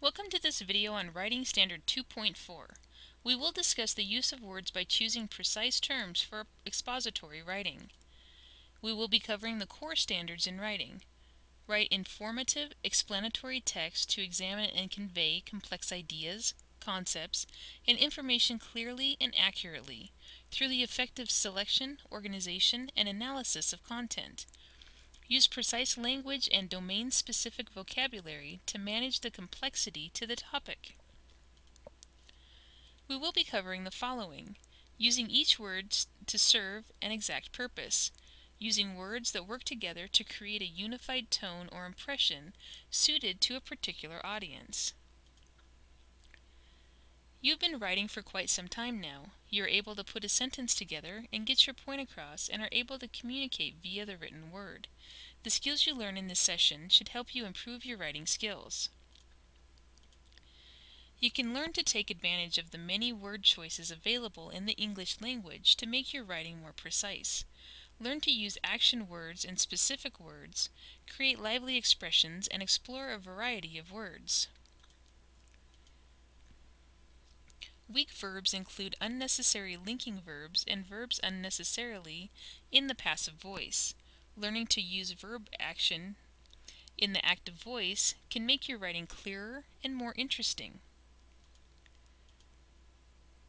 Welcome to this video on Writing Standard 2.4. We will discuss the use of words by choosing precise terms for expository writing. We will be covering the core standards in writing. Write informative, explanatory text to examine and convey complex ideas, concepts, and information clearly and accurately through the effective selection, organization, and analysis of content. Use precise language and domain-specific vocabulary to manage the complexity to the topic. We will be covering the following: using each word to serve an exact purpose, using words that work together to create a unified tone or impression suited to a particular audience. You've been writing for quite some time now. You're able to put a sentence together and get your point across and are able to communicate via the written word. The skills you learn in this session should help you improve your writing skills. You can learn to take advantage of the many word choices available in the English language to make your writing more precise. Learn to use action words and specific words, create lively expressions, and explore a variety of words. Weak verbs include unnecessary linking verbs and verbs unnecessarily in the passive voice. Learning to use verb action in the active voice can make your writing clearer and more interesting.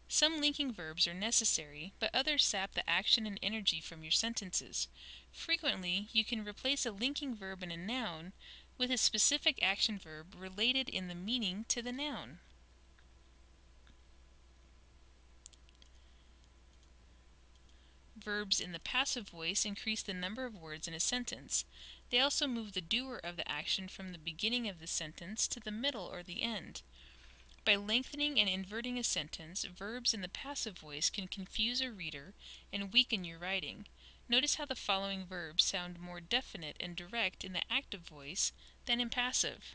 Some linking verbs are necessary, but others sap the action and energy from your sentences. Frequently, you can replace a linking verb in a noun with a specific action verb related in the meaning to the noun. Verbs in the passive voice increase the number of words in a sentence. They also move the doer of the action from the beginning of the sentence to the middle or the end. By lengthening and inverting a sentence, verbs in the passive voice can confuse a reader and weaken your writing. Notice how the following verbs sound more definite and direct in the active voice than in passive.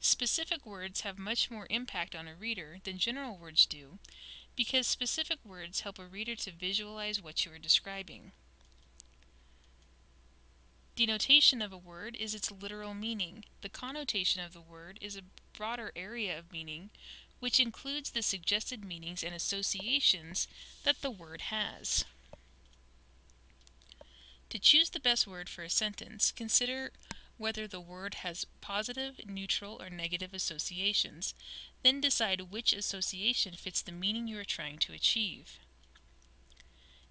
Specific words have much more impact on a reader than general words do, because specific words help a reader to visualize what you are describing. Denotation of a word is its literal meaning. The connotation of the word is a broader area of meaning, which includes the suggested meanings and associations that the word has. To choose the best word for a sentence, consider whether the word has positive, neutral, or negative associations. Then decide which association fits the meaning you are trying to achieve.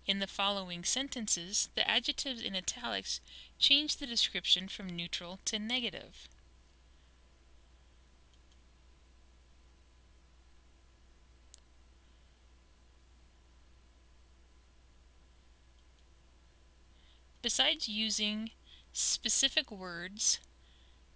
In the following sentences, the adjectives in italics change the description from neutral to negative. Besides using specific words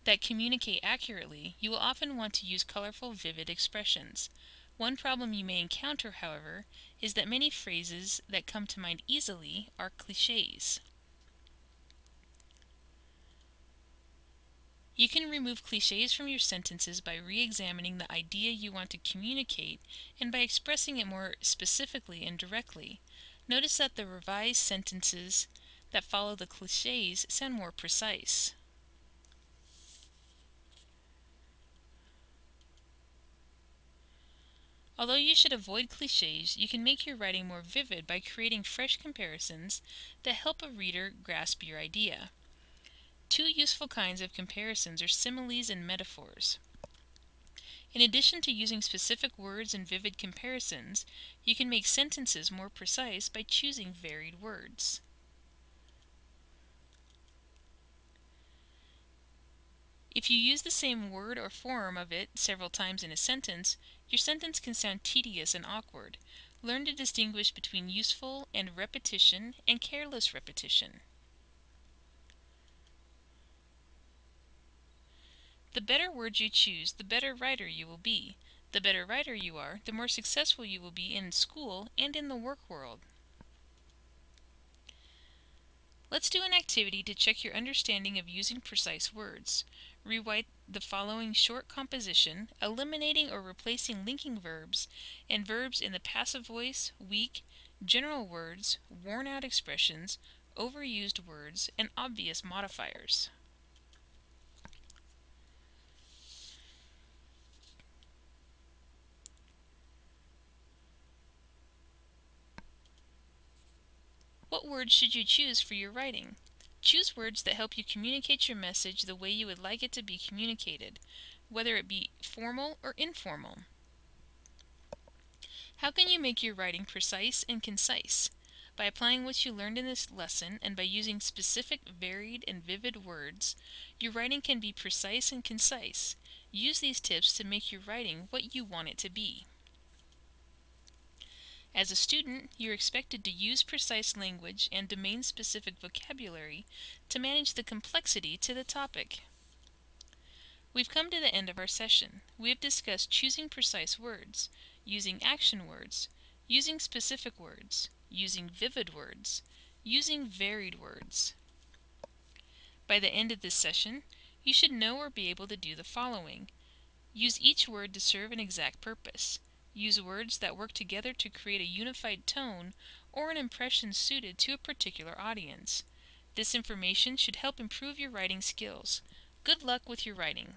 that communicate accurately, you will often want to use colorful, vivid expressions. One problem you may encounter, however, is that many phrases that come to mind easily are cliches. You can remove cliches from your sentences by re-examining the idea you want to communicate and by expressing it more specifically and directly. Notice that the revised sentences that follow the cliches sound more precise. Although you should avoid cliches, you can make your writing more vivid by creating fresh comparisons that help a reader grasp your idea. Two useful kinds of comparisons are similes and metaphors. In addition to using specific words and vivid comparisons, you can make sentences more precise by choosing varied words. If you use the same word or form of it several times in a sentence, your sentence can sound tedious and awkward. Learn to distinguish between useful and repetition and careless repetition. The better words you choose, the better writer you will be. The better writer you are, the more successful you will be in school and in the work world. Let's do an activity to check your understanding of using precise words. Rewrite the following short composition, eliminating or replacing linking verbs and verbs in the passive voice, weak, general words, worn-out expressions, overused words, and obvious modifiers. What words should you choose for your writing? Choose words that help you communicate your message the way you would like it to be communicated, whether it be formal or informal. How can you make your writing precise and concise? By applying what you learned in this lesson and by using specific, varied, and vivid words, your writing can be precise and concise. Use these tips to make your writing what you want it to be. As a student, you're expected to use precise language and domain-specific vocabulary to manage the complexity to the topic. We've come to the end of our session. We have discussed choosing precise words, using action words, using specific words, using vivid words, using varied words. By the end of this session, you should know or be able to do the following. Use each word to serve an exact purpose. Use words that work together to create a unified tone or an impression suited to a particular audience. This information should help improve your writing skills. Good luck with your writing.